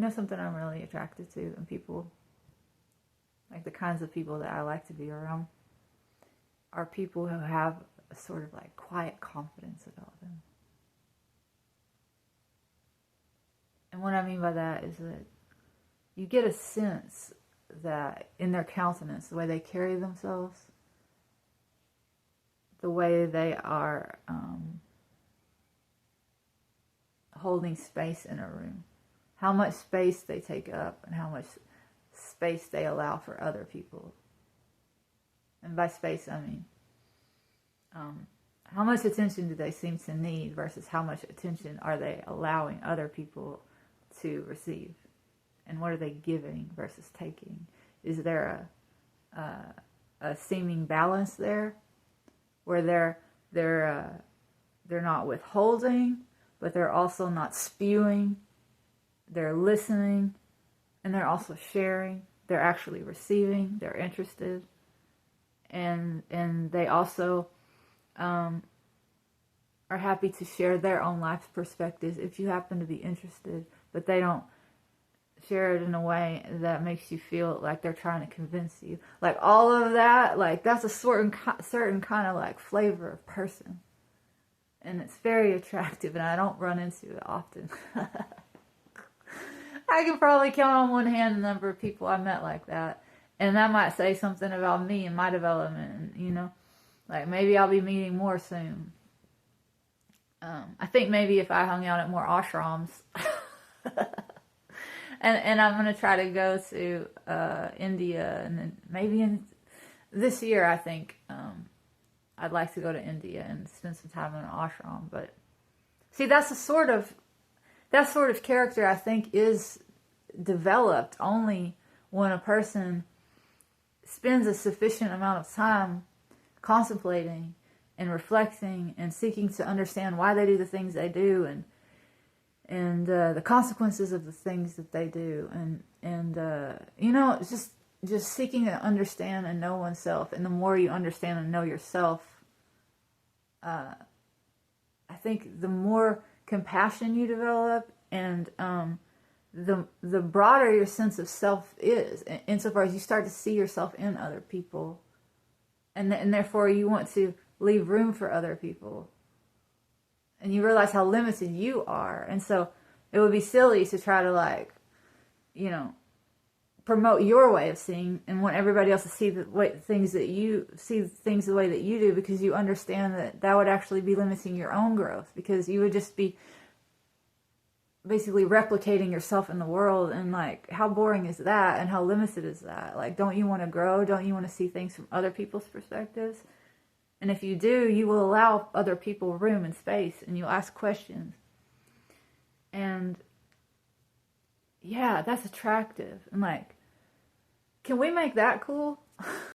something I'm really attracted to in people, like the kinds of people that I like to be around, are people who have a sort of like quiet confidence about them. And what I mean by that is that you get a sense that in their countenance, the way they carry themselves, the way they are holding space in a room, how much space they take up and how much space they allow for other people. And by space, I mean how much attention do they seem to need versus how much attention are they allowing other people to receive? And what are they giving versus taking? Is there a seeming balance there, where they're not withholding, but they're also not spewing? They're listening, and they're also sharing. They're actually receiving. They're interested, and they also are happy to share their own life perspectives if you happen to be interested, but they don't share it in a way that makes you feel like they're trying to convince you. Like all of that, like that's a certain kind of like flavor of person, and it's very attractive, and I don't run into it often. I can probably count on one hand the number of people I met like that, and that might say something about me and my development, and like maybe I'll be meeting more soon. I think maybe if I hung out at more ashrams. And I'm going to try to go to India, and then maybe in this year, I think I'd like to go to India and spend some time in an ashram. But see, that sort of character, I think, is developed only when a person spends a sufficient amount of time contemplating and reflecting and seeking to understand why they do the things they do, and the consequences of the things that they do, and it's just seeking to understand and know oneself. And the more you understand and know yourself, I think the more compassion you develop, and the broader your sense of self is, insofar as you start to see yourself in other people, and therefore you want to leave room for other people. And you realize how limited you are. And so it would be silly to try to promote your way of seeing and want everybody else to see the way things the way that you do, because you understand that would actually be limiting your own growth, because you would just be basically replicating yourself in the world. And like, how boring is that? And how limited is that? Like, don't you want to grow? Don't you want to see things from other people's perspectives? And if you do, you will allow other people room and space, and you'll ask questions. And yeah, that's attractive. And like, can we make that cool?